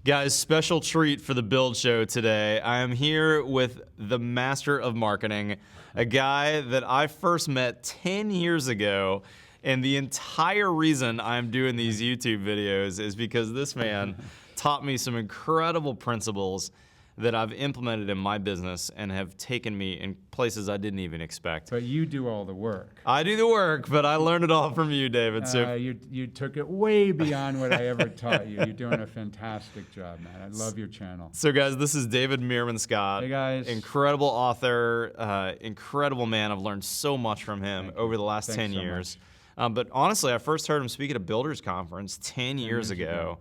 Guys, special treat for the Build Show today. I am here with the master of marketing, a guy that I first met 10 years ago, and the entire reason I'm doing these YouTube videos is because this man taught me some incredible principles that I've implemented in my business and have taken me in places I didn't even expect. But you do all the work. I do the work, but I learned it all from you, David. So you took it way beyond what I ever taught you. You're doing a fantastic job, man. I love your channel. So guys, this is David Meerman Scott. Hey guys. Incredible author, incredible man. I've learned so much from him over the last 10 years. But honestly, I first heard him speak at a builders conference 10 years ago.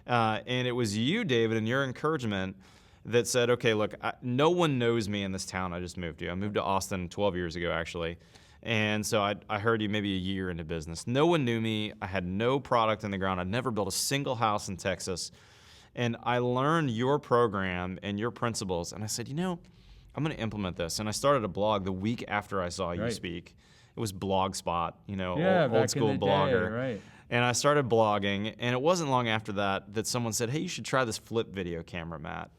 And it was you, David, and your encouragement that said, okay, look, no one knows me in this town I just moved to. I moved to Austin 12 years ago, actually. And so I heard you maybe a year into business. No one knew me. I had no product in the ground. I'd never built a single house in Texas. And I learned your program and your principles. And I said, you know, I'm going to implement this. And I started a blog the week after I saw you speak. It was Blogspot, you know, old school blogger. Day, right. And I started blogging. And it wasn't long after that someone said, hey, you should try this flip video camera, Matt.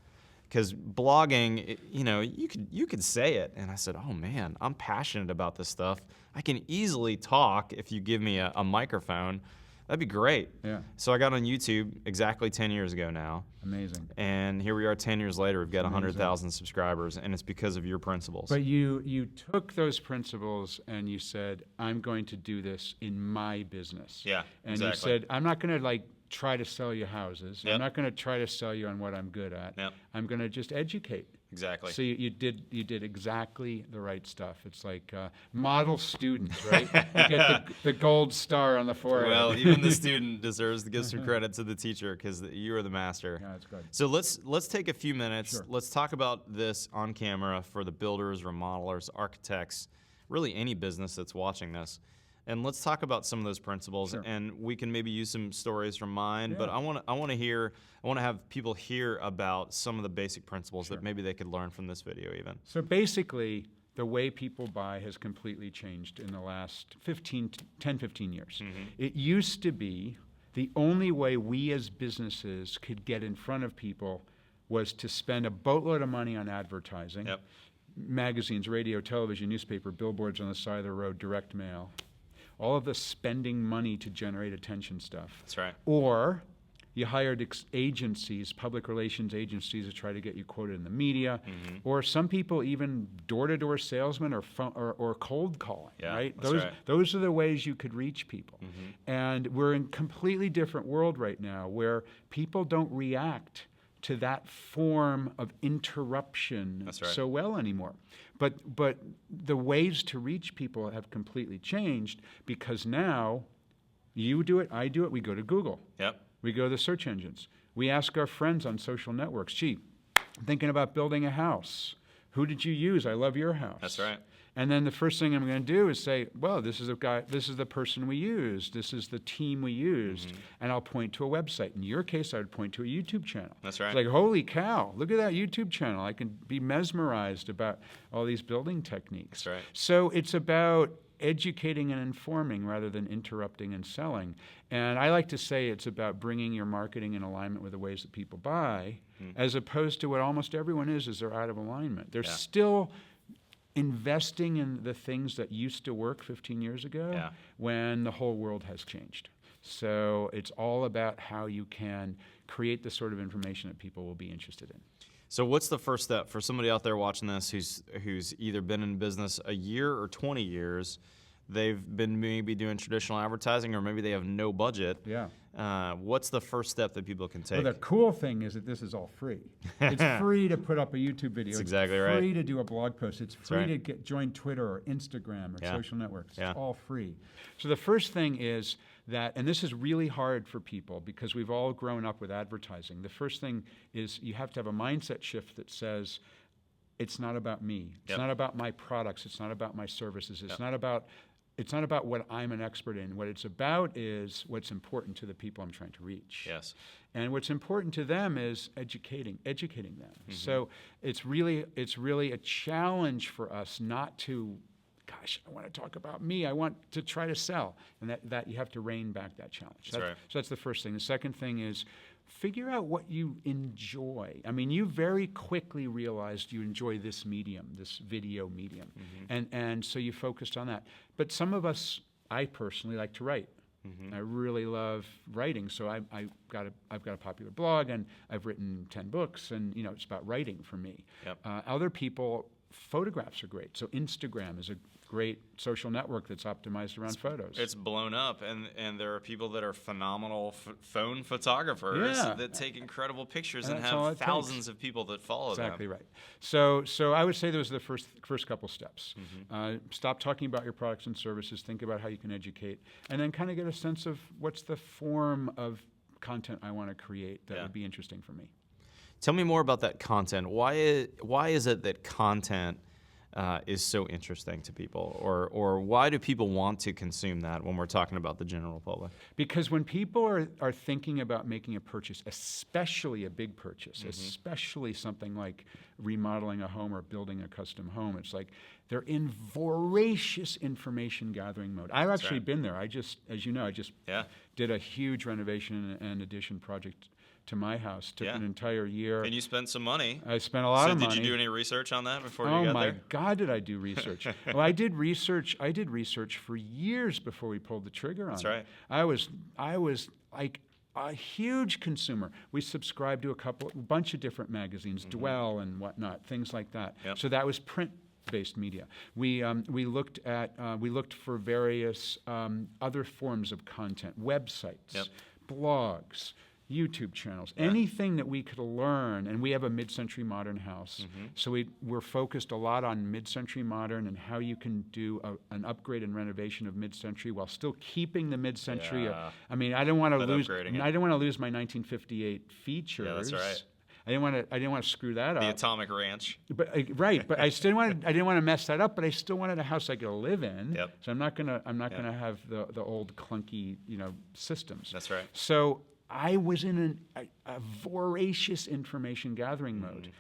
Because blogging, you know, you could say it. And I said, oh man, I'm passionate about this stuff. I can easily talk if you give me a microphone. That'd be great. Yeah. So I got on YouTube exactly 10 years ago now. Amazing. And here we are 10 years later, we've got 100,000 subscribers, and it's because of your principles. But you took those principles and you said, I'm going to do this in my business. Yeah, and you said, I'm not going to try to sell you houses. Yep. I'm not going to try to sell you on what I'm good at. Yep. I'm going to just educate. Exactly. So you did exactly the right stuff. It's like model student, right? You get the gold star on the forehead. Well, even the student deserves to give some credit to the teacher because you are the master. Yeah, that's good. So let's take a few minutes. Sure. Let's talk about this on camera for the builders, remodelers, architects, really any business that's watching this. And let's talk about some of those principles, Sure. and we can maybe use some stories from mine. Yeah. But I want to have people hear about some of the basic principles that maybe they could learn from this video, even. So basically, the way people buy has completely changed in the last 10, 15 years. Mm-hmm. It used to be the only way we as businesses could get in front of people was to spend a boatload of money on advertising, magazines, radio, television, newspaper, billboards on the side of the road, direct mail. All of the spending money to generate attention stuff. That's right. Or you hired agencies, public relations agencies, to try to get you quoted in the media. Mm-hmm. Or some people even door-to-door salesmen or cold calling. Yeah, right? That's right. Those are the ways you could reach people. Mm-hmm. And we're in a completely different world right now where people don't react to that form of interruption so well anymore. But the ways to reach people have completely changed because now you do it, I do it, we go to Google. Yep. We go to the search engines. We ask our friends on social networks, gee, I'm thinking about building a house. Who did you use? I love your house. That's right. And then the first thing I'm going to do is say, well, this is the person we used, this is the team we used, and I'll point to a website. In your case, I would point to a YouTube channel. That's right. It's like, holy cow, look at that YouTube channel. I can be mesmerized about all these building techniques. That's right. So it's about educating and informing rather than interrupting and selling. And I like to say it's about bringing your marketing in alignment with the ways that people buy, as opposed to what almost everyone is they're out of alignment. They're still investing in the things that used to work 15 years ago when the whole world has changed. So it's all about how you can create the sort of information that people will be interested in. So what's the first step for somebody out there watching this who's either been in business a year or 20 years, they've been maybe doing traditional advertising, or maybe they have no budget? Yeah. What's the first step that people can take? Well, the cool thing is that this is all free. It's free to put up a YouTube video. That's exactly right. It's free to do a blog post. It's free to join Twitter or Instagram or Yeah. social networks. Yeah. It's all free. So the first thing is that, and this is really hard for people because we've all grown up with advertising. The first thing is you have to have a mindset shift that says, it's not about me. It's not about my products. It's not about my services. It's not about what I'm an expert in. What it's about is what's important to the people I'm trying to reach. Yes. And what's important to them is educating them. Mm-hmm. So it's really a challenge for us not to, gosh, I want to talk about me. I want to try to sell. And that you have to rein back that challenge. That's right. So that's the first thing. The second thing is figure out what you enjoy. I mean, you very quickly realized you enjoy this medium, this video medium. And so you focused on that. But some of us, I personally like to write. I really love writing, so I've got a popular blog, and I've written 10 books, and it's about writing for me. Other people, photographs are great. So Instagram is a great social network that's optimized around photos. It's blown up, and there are people that are phenomenal phone photographers that take incredible pictures and have thousands of people that follow them. Exactly right. So I would say those are the first couple steps. Stop talking about your products and services. Think about how you can educate, and then kind of get a sense of what's the form of content I want to create that would be interesting for me. Tell me more about that content. Why is it that content is so interesting to people, or why do people want to consume that when we're talking about the general public? Because when people are thinking about making a purchase, especially a big purchase, especially something like remodeling a home or building a custom home, it's like they're in voracious information gathering mode. I've actually been there. As you know, I just did a huge renovation and addition project to my house. Took an entire year. And you spent some money. I spent a lot of money. So did you do any research on that before you got there? Oh my God, did I do research? Well, I did research for years before we pulled the trigger on it. That's right. I was like a huge consumer. We subscribed to a bunch of different magazines, Dwell and whatnot, things like that. So that was print-based media. We looked for various other forms of content, websites, blogs, YouTube channels, anything that we could learn. And we have a mid-century modern house. So we're focused a lot on mid-century modern and how you can do an upgrade and renovation of mid-century while still keeping the mid-century. I mean, I don't want to lose my 1958 features. Yeah, that's right. I didn't want to screw that up. The Atomic Ranch. But but I didn't want to mess that up. But I still wanted a house I could live in. So I'm not gonna have the old clunky systems. That's right. So I was in a voracious information gathering mode.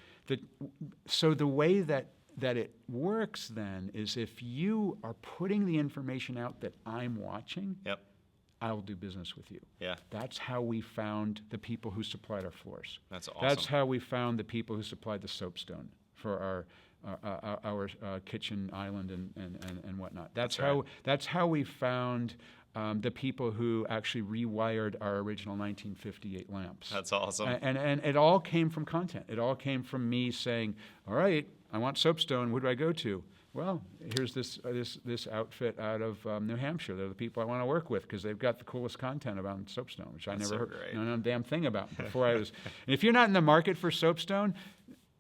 So the way that it works then is if you are putting the information out that I'm watching, I'll do business with you. That's how we found the people who supplied our floors. That's awesome. That's how we found the people who supplied the soapstone for our kitchen island and whatnot. That's how we found the people who actually rewired our original 1958 lamps. That's awesome. And it all came from content. It all came from me saying, all right, I want soapstone. Who do I go to? Well, here's this outfit out of New Hampshire. They're the people I want to work with because they've got the coolest content about soapstone, which I never heard no damn thing about before I was. And if you're not in the market for soapstone,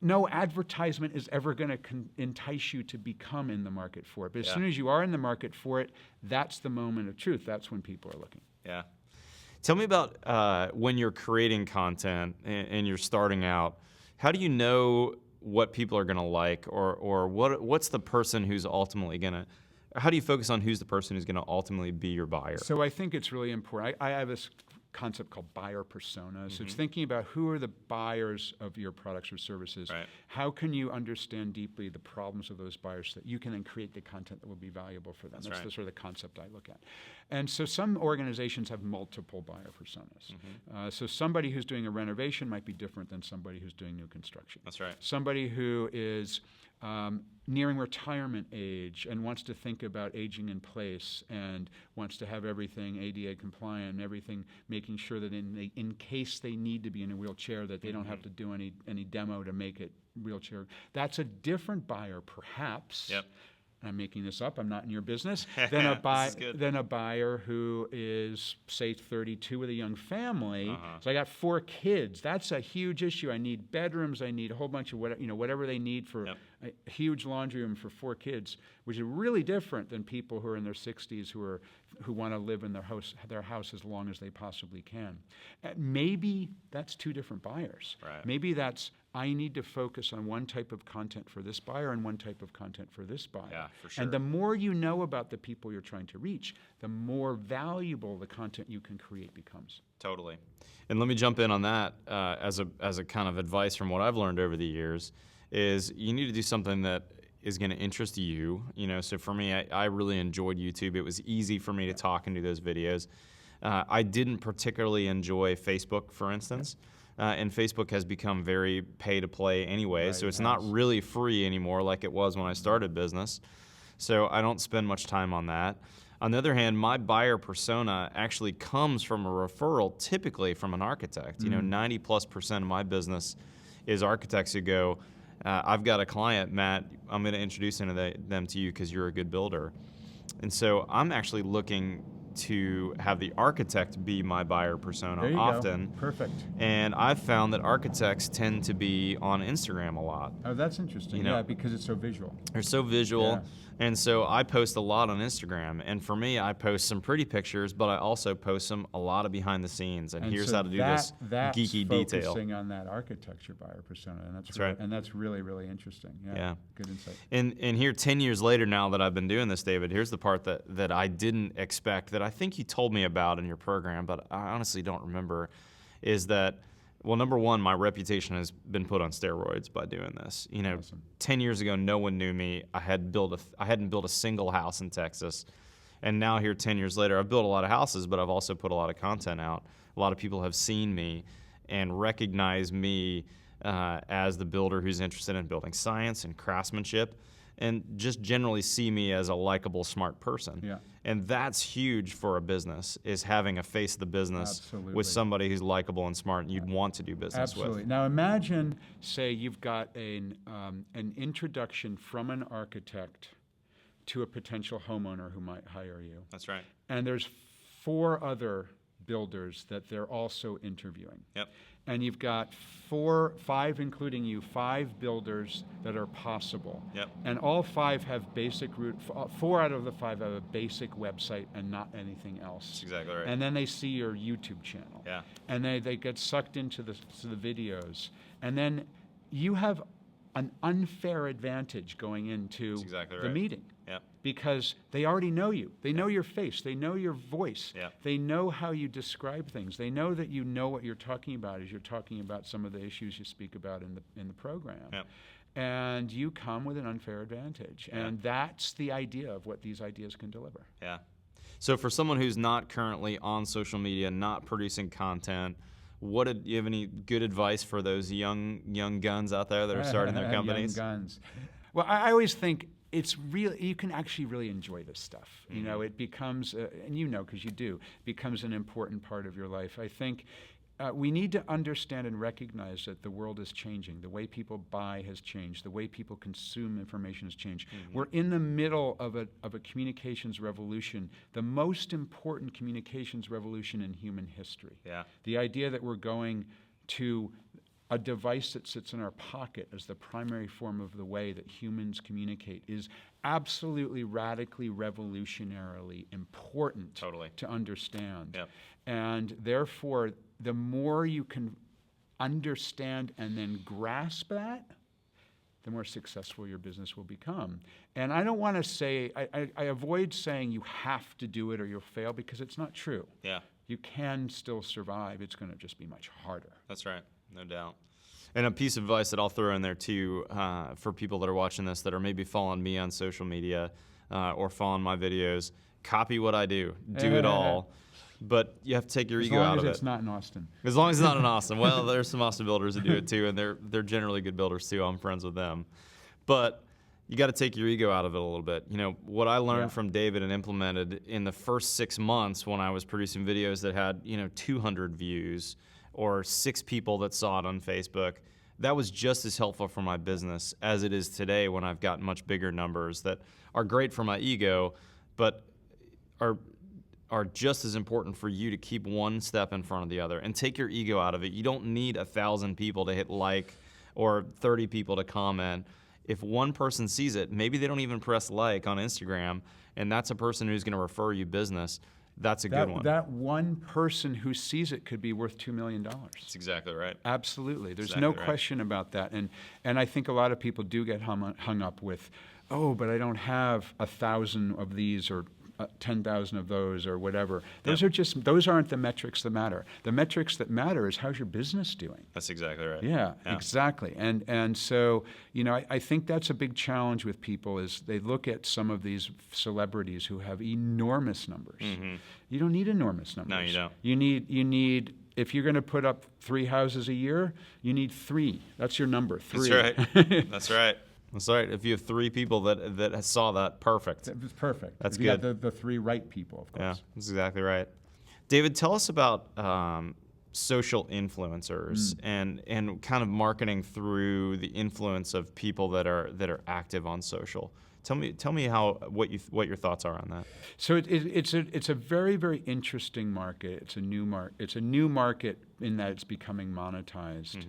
no advertisement is ever going to entice you to become in the market for it. But as soon as you are in the market for it, that's the moment of truth. That's when people are looking. Yeah. Tell me about when you're creating content and you're starting out, how do you know what people are going to like or what's the person who's ultimately going to, how do you focus on who's the person who's going to ultimately be your buyer? So I think it's really important. I have this concept called buyer persona. So it's thinking about who are the buyers of your products or services. How can you understand deeply the problems of those buyers so that you can then create the content that will be valuable for them? That's the sort of the concept I look at. And so some organizations have multiple buyer personas. So somebody who's doing a renovation might be different than somebody who's doing new construction. That's right. Somebody who is nearing retirement age and wants to think about aging in place and wants to have everything ADA compliant and everything, making sure that in case they need to be in a wheelchair that they don't have to do any demo to make it wheelchair. That's a different buyer, perhaps. I'm making this up, I'm not in your business, than a buyer who is, say, 32 with a young family. So I got 4 kids. That's a huge issue. I need bedrooms. I need a whole bunch of whatever they need for a huge laundry room for 4 kids, which is really different than people who are in their 60s who want to live in their house as long as they possibly can. Maybe that's 2 different buyers. Maybe that's I need to focus on one type of content for this buyer and one type of content for this buyer. Yeah, for sure. And the more you know about the people you're trying to reach, the more valuable the content you can create becomes. Totally. And let me jump in on that as a kind of advice from what I've learned over the years is you need to do something that is going to interest you. So for me, I really enjoyed YouTube. It was easy for me to talk and do those videos. I didn't particularly enjoy Facebook, for instance. And Facebook has become very pay-to-play anyway, Right, so it's it not has. really free anymore like it was when I started business. So I don't spend much time on that. On the other hand, my buyer persona actually comes from a referral, typically from an architect. You know, 90+% of my business is architects who go, I've got a client, Matt, I'm going to introduce them to you because you're a good builder. And so I'm actually looking to have the architect be my buyer persona There you often. go. Perfect. And I've found that architects tend to be on Instagram a lot. Oh, that's interesting. You know, yeah, because it's so visual. They're so visual. Yeah. And so I post a lot on Instagram. And for me, I post some pretty pictures, but I also post some a lot of behind the scenes. And here's so how to do this that's geeky detail. focusing on that architecture buyer persona, and that's right. And that's really, really interesting. Yeah. Good insight. And here, 10 years later now that I've been doing this, David, here's the part that I didn't expect, that I think you told me about in your program, but I honestly don't remember, is that, well, number one, my reputation has been put on steroids by doing this. You know, Awesome. 10 years ago, no one knew me. I hadn't built a single house in Texas. And now here, 10 years later, I've built a lot of houses, but I've also put a lot of content out. A lot of people have seen me and recognize me as the builder who's interested in building science and craftsmanship, and just generally see me as a likable, smart person. Yeah. And that's huge for a business, is having a face of the business Absolutely. with somebody who's likable and smart and you'd want to do business Absolutely. with. Now imagine, say, you've got an introduction from an architect to a potential homeowner who might hire you. That's right. And there's 4 other builders that they're also interviewing. Yep. And you've got 5, including you, 5 builders that are possible. Yep. And all 5 have basic 4 out of the 5 have a basic website and not anything else. That's exactly right. And then they see your YouTube channel. Yeah. And they get sucked into the videos. And then you have an unfair advantage going into That's exactly the right. meeting. Yeah. Because they already know you. They know your face. They know your voice. Yeah. They know how you describe things. They know that you know what you're talking about as you're talking about some of the issues you speak about in the program. Yeah. And you come with an unfair advantage. Yeah. And that's the idea of what these ideas can deliver. Yeah. So for someone who's not currently on social media, not producing content, do you have any good advice for those young guns out there that are starting their companies? Young guns. Well, I always think it's real. You can actually really enjoy this stuff. You know, it becomes, and you know, because you do, becomes an important part of your life. I think we need to understand and recognize that the world is changing. The way people buy has changed. The way people consume information has changed. We're in the middle of a communications revolution, the most important communications revolution in human history. Yeah. The idea that we're going to a device that sits in our pocket as the primary form of the way that humans communicate is absolutely radically revolutionarily important Totally. to understand. Yep. And therefore, the more you can understand and then grasp that, the more successful your business will become. And I don't want to say, I avoid saying you have to do it or you'll fail, because it's not true. Yeah. You can still survive. It's going to just be much harder. That's right, no doubt. And a piece of advice that I'll throw in there too, for people that are watching this that are maybe following me on social media or following my videos, copy what I do. Do it all. But you have to take your ego out of it. As long as it's not in Austin. As long as it's not in Austin. Well, there's some Austin builders that do it too, and they're generally good builders too. I'm friends with them. But you got to take your ego out of it a little bit. You know, what I learned from David and implemented in the first 6 months when I was producing videos that had, 200 views or 6 people that saw it on Facebook, that was just as helpful for my business as it is today when I've got much bigger numbers that are great for my ego, but are just as important for you to keep one step in front of the other and take your ego out of it. You don't need 1,000 people to hit like or 30 people to comment. If one person sees it, maybe they don't even press like on Instagram, and that's a person who's going to refer you business. That's a good one. That one person who sees it could be worth $2 million. That's exactly right. Absolutely. There's Exactly no right. question about that. And I think a lot of people do get hung up with, oh, but I don't have 1,000 of these or 10,000 of those or whatever. Those aren't the metrics that matter. The metrics that matter is how's your business doing. That's exactly right. Yeah, exactly. And so, I think that's a big challenge with people is they look at some of these celebrities who have enormous numbers. Mm-hmm. You don't need enormous numbers. No, you don't. You need if you're going to put up 3 houses a year, you need 3. That's your number, 3. That's right. That's right. That's right. If you have 3 people that saw that, perfect. It's perfect. That's good. You got the 3 right people, of course. Yeah, that's exactly right. David, tell us about social influencers and kind of marketing through the influence of people that are active on social. Tell me what your thoughts are on that. So it's a very, very interesting market. It's a new market in that it's becoming monetized.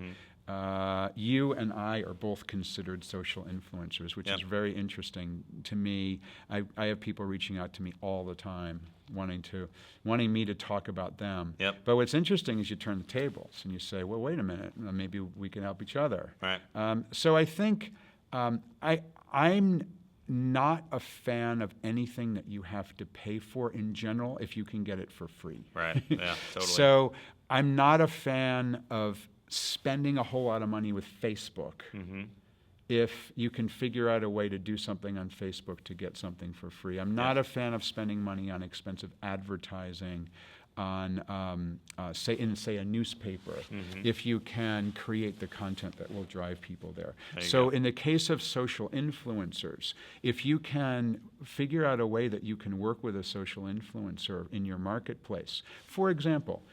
Mm-hmm. You and I are both considered social influencers, which is very interesting to me. I have people reaching out to me all the time, wanting me to talk about them. Yep. But what's interesting is you turn the tables and you say, well, wait a minute, maybe we can help each other. Right. So I think I'm not a fan of anything that you have to pay for in general if you can get it for free. Right. Yeah, totally. So I'm not a fan of spending a whole lot of money with Facebook if you can figure out a way to do something on Facebook to get something for free. I'm not a fan of spending money on expensive advertising on, say a newspaper, if you can create the content that will drive people there. So in the case of social influencers, if you can figure out a way that you can work with a social influencer in your marketplace, for example,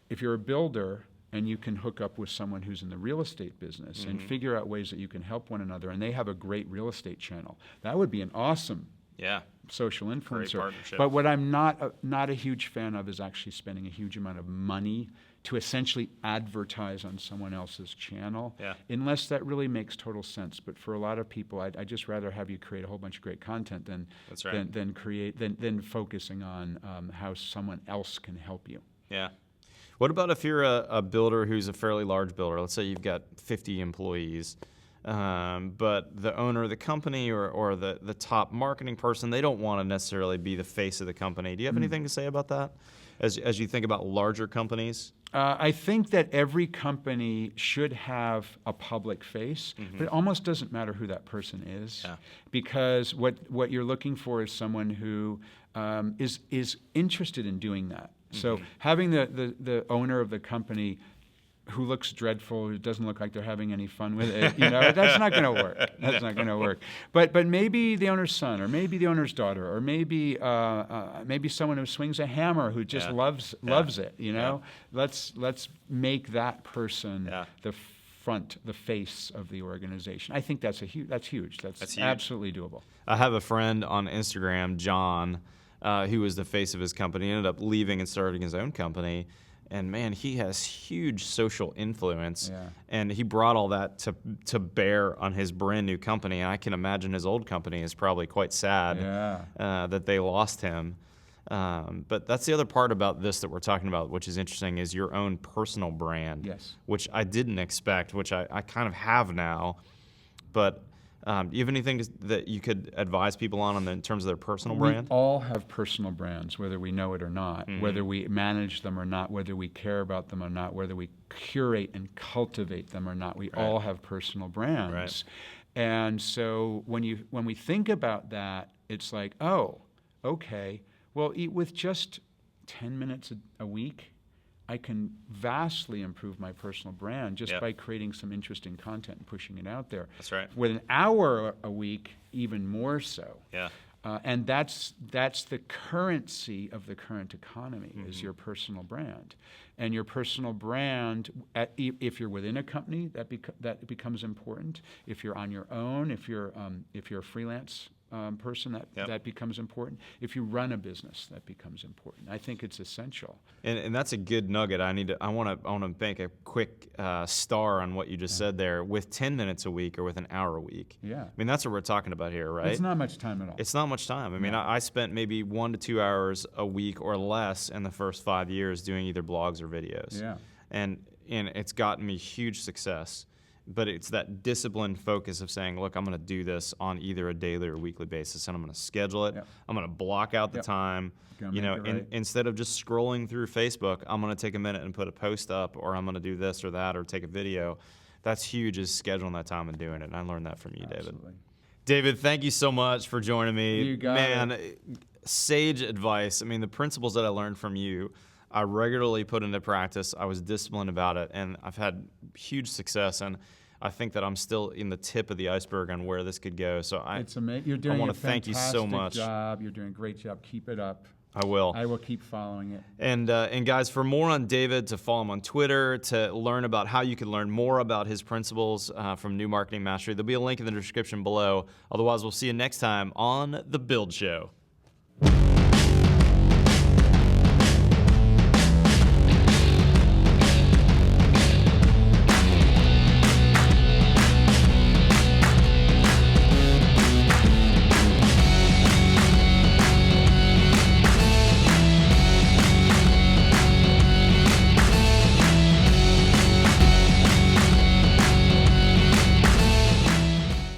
if you're a builder and you can hook up with someone who's in the real estate business and figure out ways that you can help one another, and they have a great real estate channel, that would be an awesome social influencer. Great partnership. But what I'm not a huge fan of is actually spending a huge amount of money to essentially advertise on someone else's channel, unless that really makes total sense. But for a lot of people, I'd just rather have you create a whole bunch of great content than focusing on how someone else can help you. Yeah. What about if you're a builder who's a fairly large builder? Let's say you've got 50 employees, but the owner of the company or the top marketing person, they don't want to necessarily be the face of the company. Do you have anything to say about that as you think about larger companies? I think that every company should have a public face, but it almost doesn't matter who that person is, because what you're looking for is someone who is interested in doing that. So having the owner of the company who looks dreadful, who doesn't look like they're having any fun with it, that's not going to work. That's not going to work. But maybe the owner's son, or maybe the owner's daughter, or maybe someone who swings a hammer who just loves it. Let's make that person the face of the organization. I think that's huge. That's huge. That's absolutely doable. I have a friend on Instagram, John, who was the face of his company, ended up leaving and starting his own company. And man, he has huge social influence, and he brought all that to bear on his brand new company. And I can imagine his old company is probably quite sad that they lost him. But that's the other part about this that we're talking about, which is interesting, is your own personal brand, which I didn't expect, which I kind of have now. But do you have anything that you could advise people on in terms of their personal brand? We all have personal brands, whether we know it or not, whether we manage them or not, whether we care about them or not, whether we curate and cultivate them or not. We all have personal brands. Right. And so when we think about that, it's like, oh, okay, well, with just 10 minutes a week, I can vastly improve my personal brand just by creating some interesting content and pushing it out there. That's right. With an hour a week, even more so. Yeah. And that's the currency of the current economy, is your personal brand. And your personal brand, if you're within a company, that becomes important. If you're on your own, if you're a freelance person, that becomes important. If you run a business, that becomes important. I think it's essential. And that's a good nugget. I want to make a quick star on what you just said there. With 10 minutes a week or with an hour a week. Yeah. I mean, that's what we're talking about here, right? It's not much time at all. It's not much time. I mean, I spent maybe 1 to 2 hours a week or less in the first 5 years doing either blogs or videos. Yeah. And it's gotten me huge success. but it's that disciplined focus of saying, look, I'm going to do this on either a daily or weekly basis, and I'm going to schedule it. I'm going to block out the time. You know, instead of just scrolling through Facebook, I'm going to take a minute and put a post up, or I'm going to do this or that, or take a video. That's huge, is scheduling that time and doing it. And I learned that from you, David. David, thank you so much for joining me. You got it. Sage advice. I mean, the principles that I learned from you, I regularly put into practice. I was disciplined about it, and I've had huge success. And I think that I'm still in the tip of the iceberg on where this could go. So it's amazing. You're doing a fantastic job. You're doing a great job. Keep it up. I will. I will keep following it. And guys, for more on David, to follow him on Twitter, to learn about how you can learn more about his principles from New Marketing Mastery, there'll be a link in the description below. Otherwise, we'll see you next time on The Build Show.